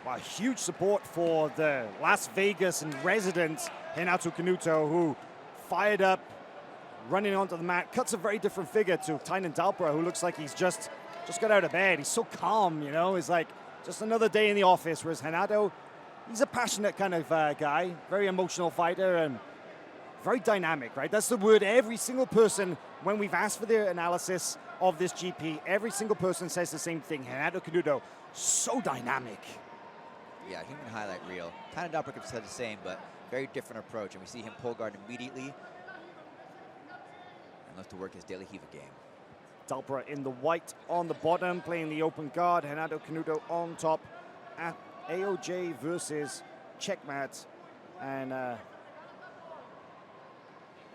Well, huge support for the Las Vegas and resident Renato Canuto, who fired up, running onto the mat, cuts a very different figure to Tainan Dalpra, who looks like he's just got out of bed. He's so calm, you know. It's like just another day in the office, whereas Renato, he's a passionate kind of guy, very emotional fighter and very dynamic, right? That's the word every single person, when we've asked for their analysis of this GP, every single person says the same thing. Renato Canuto, so dynamic. Yeah, human highlight reel. Tainan Dalpra could say the same, but very different approach. And we see him pull guard immediately and look to work his daily Hiva game. Dalpra in the white on the bottom, playing the open guard. Renato Canuto on top at AOJ versus Checkmat. And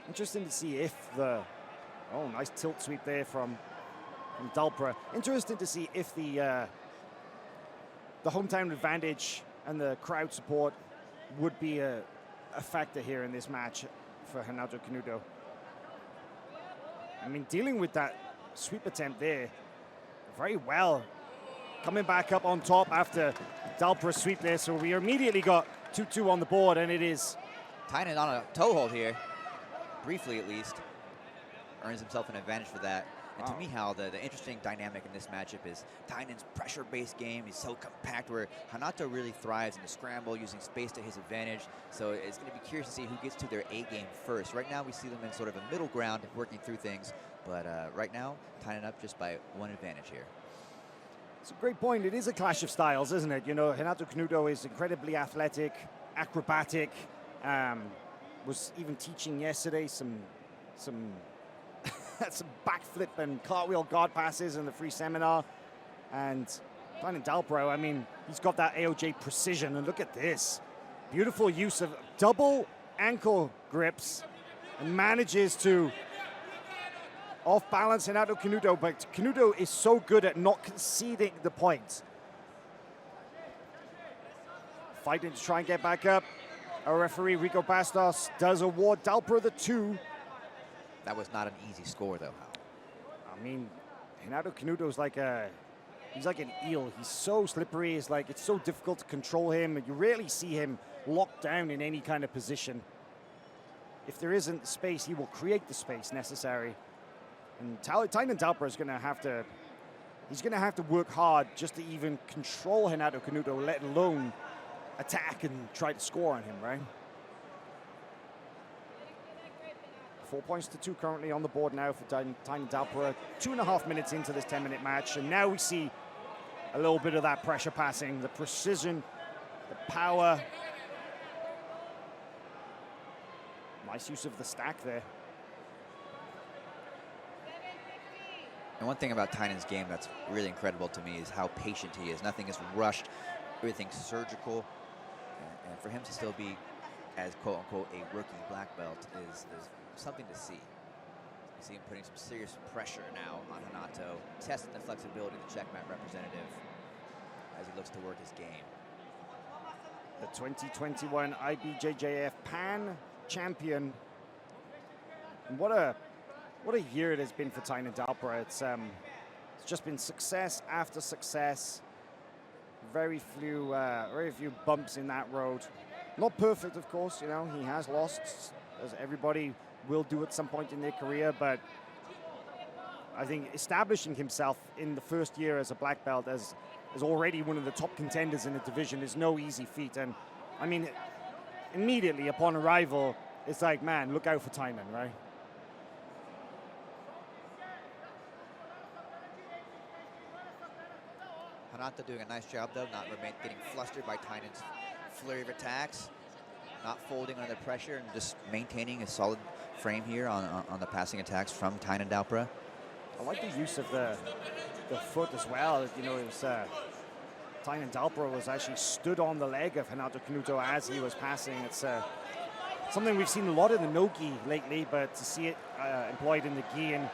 interesting to see if the, oh, nice tilt sweep there from Dalpra. Interesting to see if the hometown advantage and the crowd support would be a factor here in this match for Renato Canuto. I mean, dealing with that sweep attempt there very well. Coming back up on top after Dalpra's sweep there, so we immediately got 2-2 on the board, and it is Tainan on a toe hold here, briefly at least. Earns himself an advantage for that. And to me, how the interesting dynamic in this matchup is Tainan's pressure-based game. He's so compact, where Renato really thrives in the scramble, using space to his advantage. So it's going to be curious to see who gets to their A game first. Right now, we see them in sort of a middle ground, working through things. But right now, Tainan up just by one advantage here. It's a great point. It is a clash of styles, isn't it? You know, Renato Canuto is incredibly athletic, acrobatic. Was even teaching yesterday some backflip and cartwheel guard passes in the free seminar. And Tainan Dalpra, I mean, he's got that AOJ precision. And look at this. Beautiful use of double ankle grips and manages to off-balance Renato Canuto. But Canuto is so good at not conceding the point. Fighting to try and get back up. Our referee, Rico Bastos, does award Dalpra the 2. That was not an easy score, though. I mean, Renato Canuto's like he's like an eel. He's so slippery. It's like, it's so difficult to control him. You rarely see him locked down in any kind of position. If there isn't space, he will create the space necessary. And Tainan Dalpra is going to have to, he's going to have to work hard just to even control Renato Canuto, let alone attack and try to score on him, right? 4 points to 2 currently on the board now for Tainan Dalpra. 2.5 minutes into this 10-minute match, and now we see a little bit of that pressure passing, the precision, the power. Nice use of the stack there. And one thing about Tainan's game that's really incredible to me is how patient he is. Nothing is rushed, everything's surgical. And for him to still be, as quote-unquote, a rookie black belt is something to see. You see him putting some serious pressure now on Renato, testing the flexibility of the checkmat representative as he looks to work his game. The 2021 IBJJF Pan champion. And what a year it has been for Tainan Dalpra. It's just been success after success. Very few bumps in that road. Not perfect, of course. You know, he has lost, as everybody will do at some point in their career. But I think establishing himself in the first year as a black belt as already one of the top contenders in the division is no easy feat. And I mean, immediately upon arrival, it's like, man, look out for Tainan, right? Renato doing a nice job, though, not getting flustered by Tainan's flurry of attacks, not folding under pressure, and just maintaining a solid frame here on the passing attacks from Tainan Dalpra. I like the use of the foot as well. You know, it was Tainan Dalpra was actually stood on the leg of Renato Canuto as he was passing. It's something we've seen a lot in the no-gi lately, but to see it employed in the gi, and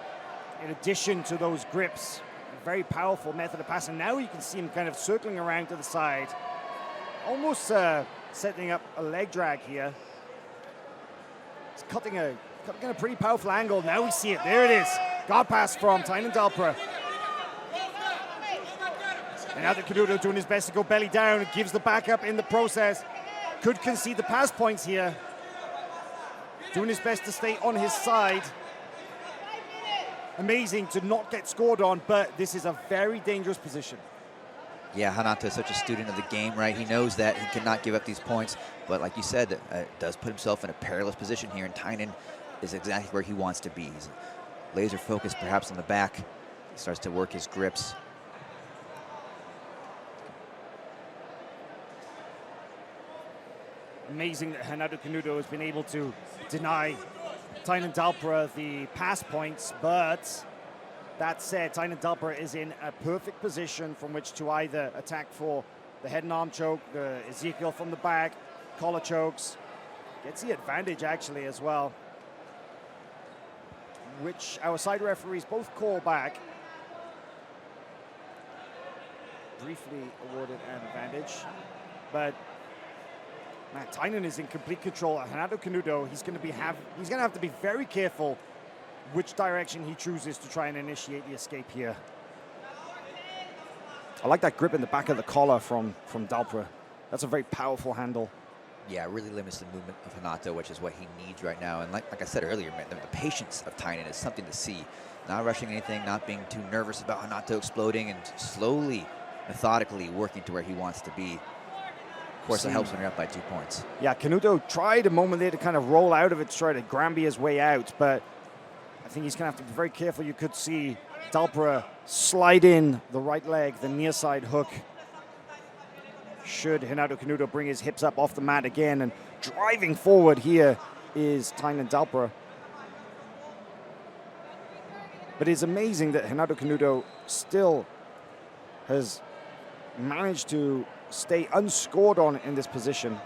in addition to those grips, a very powerful method of passing. Now you can see him kind of circling around to the side, almost setting up a leg drag here. He's cutting a pretty powerful angle. Now we see it. There it is. Guard pass from Tainan Dalpra. And now that Canuto doing his best to go belly down, gives the backup in the process. Could concede the pass points here. Doing his best to stay on his side. Amazing to not get scored on, but this is a very dangerous position. Yeah, Renato is such a student of the game, right? He knows that he cannot give up these points, but like you said, does put himself in a perilous position here, and Tainan is exactly where he wants to be. He's laser focused perhaps on the back. He starts to work his grips. Amazing that Renato Canuto has been able to deny Tainan Dalpra the pass points, but that said, Tainan Dalpra is in a perfect position from which to either attack for the head and arm choke, the Ezekiel from the back, collar chokes. Gets the advantage actually as well, which our side referees both call back. Briefly awarded an advantage, but man, Tainan is in complete control. Renato Canuto, he's going to have to be very careful which direction he chooses to try and initiate the escape here. I like that grip in the back of the collar from Dalpra. That's a very powerful handle. Yeah, really limits the movement of Renato, which is what he needs right now. And like I said earlier, man, the patience of Tainan is something to see. Not rushing anything, not being too nervous about Renato exploding, and slowly, methodically working to where he wants to be. Of course, it helps when you're up by 2 points. Yeah, Canuto tried a moment there to kind of roll out of it to try to Granby his way out, but I think he's going to have to be very careful. You could see Dalpra slide in the right leg, the near side hook. Should Renato Canuto bring his hips up off the mat again, and driving forward here is Tainan Dalpra. But it's amazing that Renato Canuto still has managed to stay unscored on in this position.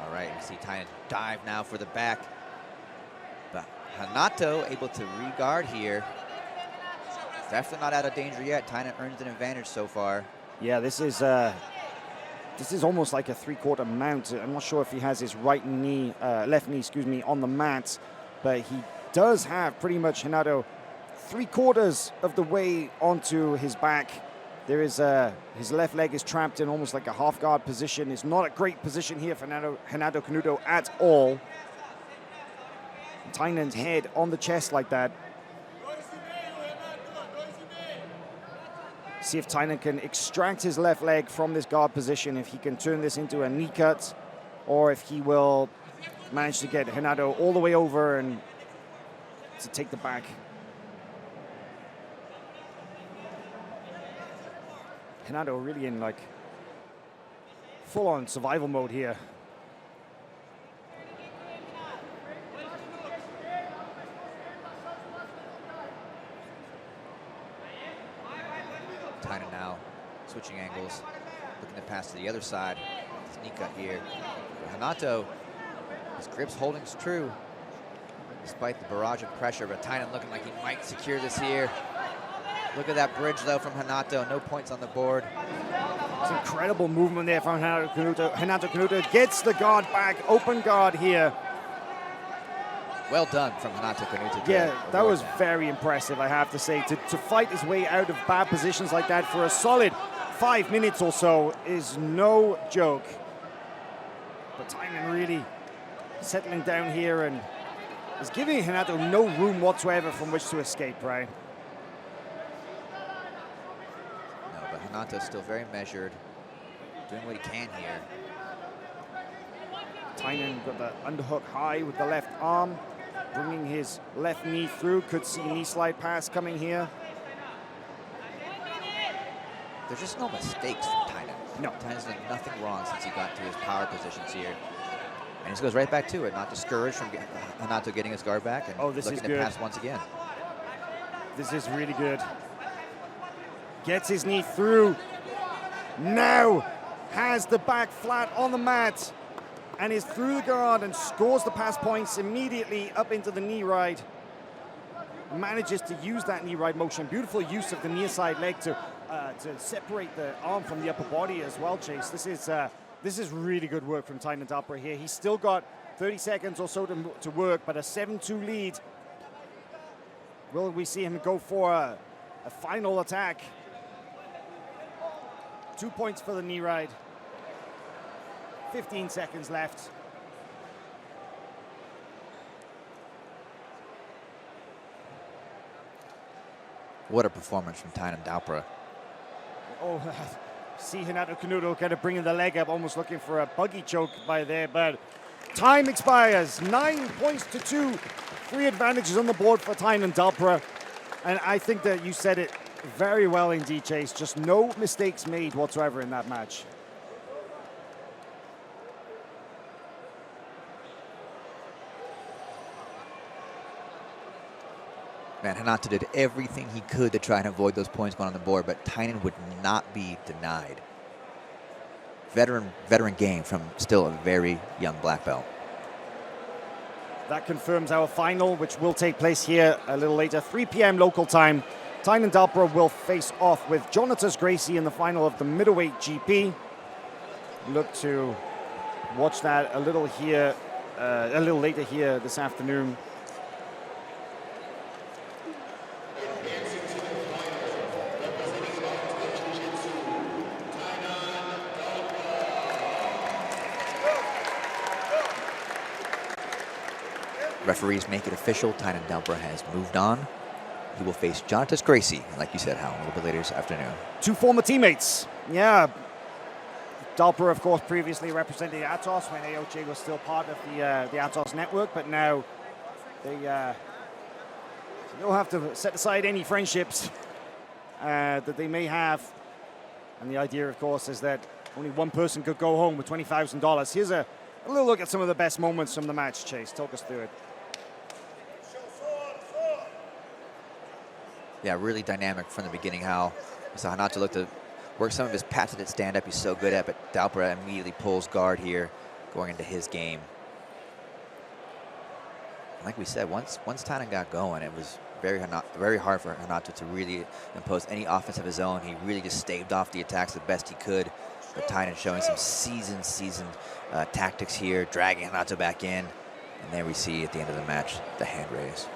All right, we see Tainan dive now for the back. But Renato able to re-guard here. Definitely not out of danger yet. Tainan earns an advantage so far. Yeah, this is almost like a three-quarter mount. I'm not sure if he has his right knee, left knee, excuse me, on the mat, but he does have pretty much Renato 3/4 of the way onto his back. There is his left leg is trapped in almost like a half guard position. It's not a great position here for Renato Canuto at all. Tainan's head on the chest like that. See if Tainan can extract his left leg from this guard position, if he can turn this into a knee cut, or if he will manage to get Renato all the way over and to take the back. Renato really in like full-on survival mode here. Tainan now switching angles, looking to pass to the other side. His knee cut here. But Renato, his grip's holding true despite the barrage of pressure, but Tainan looking like he might secure this here. Look at that bridge though from Renato, no points on the board. It's incredible movement there from Renato Canuto. Renato Canuto gets the guard back, open guard here. Well done from Renato Canuto. Yeah, that was very impressive, I have to say. To fight his way out of bad positions like that for a solid 5 minutes or so is no joke. But Tainan really settling down here and is giving Renato no room whatsoever from which to escape, right? No, but Renato's still very measured, doing what he can here. Tainan got the underhook high with the left arm, bringing his left knee through. Could see knee slide pass coming here. There's just no mistakes from Tainan. No. Tainan's done nothing wrong since he got to his power positions here. And he just goes right back to it, not discouraged from Renato getting his guard back and this looking is to good. pass once again. This is really good. Gets his knee through. Now has the back flat on the mat and is through the guard and scores the pass points immediately up into the knee ride. Manages to use that knee ride motion. Beautiful use of the near side leg to separate the arm from the upper body as well, Chase. This is really good work from Tainan Dalpra here. He's still got 30 seconds or so to work, but a 7-2 lead. Will we see him go for a final attack? 2 points for the knee ride. 15 seconds left. What a performance from Tainan Dalpra. Oh, see Renato Canuto kind of bringing the leg up, almost looking for a buggy choke by there, but time expires. 9 points to 2. 3 advantages on the board for Tainan Dalpra. And I think that you said it very well indeed, Chase. Just no mistakes made whatsoever in that match. Man, Renato did everything he could to try and avoid those points going on the board, but Tainan would not be denied. Veteran game from still a very young black belt. That confirms our final, which will take place here a little later, 3 p.m. local time. Tainan Dalpra will face off with Jonathan Gracie in the final of the middleweight GP. Look to watch that a little later here this afternoon. Referees make it official. Tainan Dalpra has moved on. He will face Jonathan Gracie, like you said, Hal, a little bit later this afternoon. 2 former teammates. Yeah. Dalpra, of course, previously represented Atos when AOJ was still part of the Atos network, but now they'll have to set aside any friendships that they may have. And the idea, of course, is that only one person could go home with $20,000. Here's a little look at some of the best moments from the match, Chase. Talk us through it. Yeah, really dynamic from the beginning, how we saw Renato look to work some of his patented stand-up he's so good at, but Dalpra immediately pulls guard here, going into his game. Like we said, once Tainan got going, it was very hard for Renato to really impose any offense of his own. He really just staved off the attacks the best he could. But Tainan showing some seasoned tactics here, dragging Renato back in. And there we see at the end of the match, the hand raise.